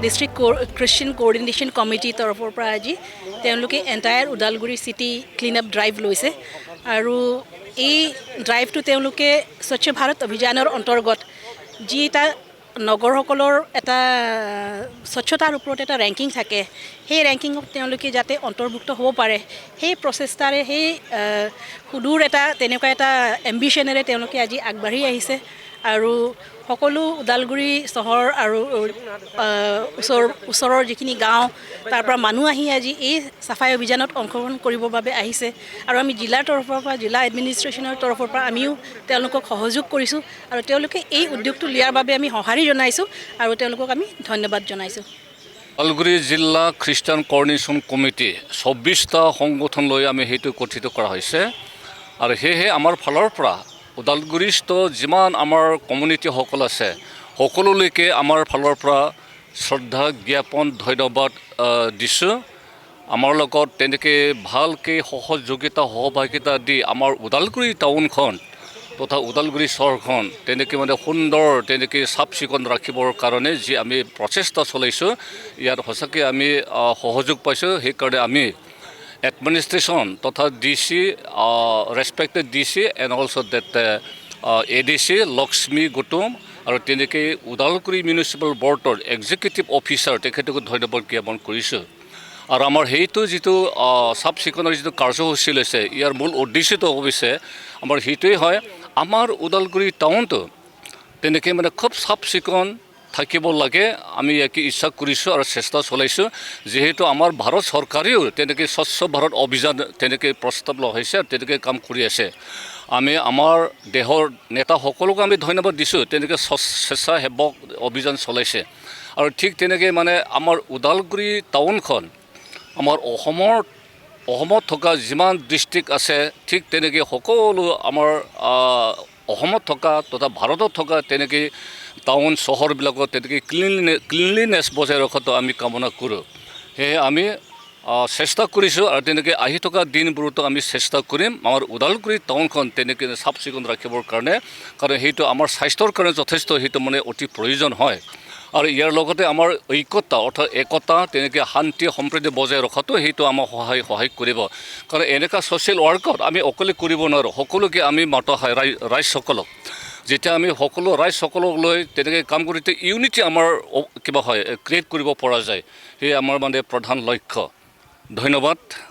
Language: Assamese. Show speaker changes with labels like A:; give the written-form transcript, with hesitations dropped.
A: ডিষ্ট্ৰিক্ট খ্ৰীষ্টিয়ান কোঅৰ্ডিনেশ্যন কমিটিৰ তৰফৰ পৰা আজি তেওঁলোকে entire Udalguri city clean up drive লৈছে আৰু এই ড্ৰাইভটো তেওঁলোকে স্বচ্ছ ভাৰত অভিযানৰ অন্তৰ্গত যি এটা নগৰসকলৰ এটা স্বচ্ছতাৰ ওপৰত এটা ৰেংকিং থাকে সেই ৰেংকিঙত তেওঁলোকে যাতে অন্তৰ্ভুক্ত হ'ব পাৰে সেই প্ৰচেষ্টাৰে সেই সুদূৰ এটা তেনেকুৱা এটা এম্বিশ্যনেৰে তেওঁলোকে আজি আগবাঢ়ি আহিছে আৰু সকলো ওদালগুৰি চহৰ আৰু ওচৰৰ যিখিনি গাঁও তাৰ পৰা মানুহ আহি আজি এই চাফাই অভিযানত অংশগ্ৰহণ কৰিবৰ বাবে আহিছে আৰু আমি জিলাৰ তৰফৰ পৰা জিলা এডমিনিষ্ট্ৰেশ্যনৰ তৰফৰ পৰা আমিও তেওঁলোকক সহযোগ কৰিছোঁ আৰু তেওঁলোকে এই উদ্যোগটো লিয়াৰ বাবে আমি সঁহাৰি জনাইছোঁ আৰু তেওঁলোকক আমি ধন্যবাদ জনাইছোঁ।
B: ওদালগুৰি জিলা খ্ৰীষ্টান কৰ্ডিনেশ্যন কমিটি 24টা সংগঠন লৈ আমি সেইটো গঠিত কৰা হৈছে আৰু সেয়েহে আমাৰ ফালৰ পৰা ওদালগুৰিস্থ যিমান আমাৰ কমিউনিটিসকল আছে সকলোলৈকে আমাৰ ফালৰ পৰা শ্ৰদ্ধা জ্ঞাপন ধন্যবাদ দিছোঁ। আমাৰ লগত তেনেকৈ ভালকৈ সহযোগিতা সহভাগিতা দি আমাৰ ওদালগুৰি টাউনখন তথা ওদালগুৰি চহৰখন তেনেকৈ মানে সুন্দৰ তেনেকৈ চাফ চিকুণ ৰাখিবৰ কাৰণে যি আমি প্ৰচেষ্টা চলাইছোঁ ইয়াত সঁচাকৈ আমি সহযোগ পাইছোঁ। সেইকাৰণে আমি administration তথা DC respected DC and also that ADC Lakshmi গুটুম আৰু তেনেকৈ ওদালগুৰি মিউনিচিপেল বৰ্ডৰ এক্সিকিউটিভ অফিচাৰ তেখেতকো ধন্যবাদ জ্ঞাপন কৰিছোঁ। আৰু আমাৰ সেইটো যিটো চাফ চিকুণৰ যিটো কাৰ্যসূচী লৈছে ইয়াৰ মূল উদ্দেশ্যটো অৱশ্যে আমাৰ সেইটোৱেই হয় আমাৰ ওদালগুৰি টাউনটো তেনেকৈ মানে খুব চাফ চিকুণ থাকিব লাগে আমি ইয়াকে ইচ্ছা কৰিছোঁ আৰু চেষ্টা চলাইছোঁ। যিহেতু আমাৰ ভাৰত চৰকাৰেও তেনেকৈ স্বচ্ছ ভাৰত অভিযান তেনেকৈ প্ৰস্তাৱ লোৱা হৈছে আৰু তেনেকৈ কাম কৰি আছে। আমি আমাৰ দেশৰ নেতাসকলকো আমি ধন্যবাদ দিছোঁ তেনেকৈ স্বেচ্ছাসেৱক অভিযান চলাইছে আৰু ঠিক তেনেকৈ মানে আমাৰ ওদালগুৰি টাউনখন আমাৰ অসমত থকা যিমান ডিষ্ট্ৰিক্ট আছে ঠিক তেনেকৈ সকলো আমাৰ অসমত থকা তথা ভাৰতত থকা তেনেকৈ টাউন চহৰবিলাকত তেনেকৈ ক্লিনলিনেছ বজাই ৰখাটো আমি কামনা কৰোঁ। সেয়ে আমি চেষ্টা কৰিছোঁ আৰু তেনেকৈ আহি থকা দিনবোৰতো আমি চেষ্টা কৰিম আমাৰ ওদালগুৰি টাউনখন তেনেকৈ চাফ চিকুণ ৰাখিবৰ কাৰণে, কাৰণ সেইটো আমাৰ স্বাস্থ্যৰ কাৰণে যথেষ্ট সেইটো মানে অতি প্ৰয়োজন হয়। আৰু ইয়াৰ লগতে আমাৰ ঐক্যতা অৰ্থাৎ একতা তেনেকৈ শান্তি সম্প্ৰীতি বজাই ৰখাটো সেইটো আমাক সহায় কৰিব। কাৰণ এনেকুৱা ছ'চিয়েল ৱৰ্কত আমি অকলে কৰিব নোৱাৰোঁ, সকলোকে আমি মাতা হয় ৰাইজসকলক। যেতিয়া আমি সকলো ৰাইজসকলক লৈ তেনেকৈ কাম কৰি ইউনিটি আমাৰ কিবা হয় ক্ৰিয়েট কৰিব পৰা যায়, সেয়ে আমাৰ মানে প্ৰধান লক্ষ্য। ধন্যবাদ।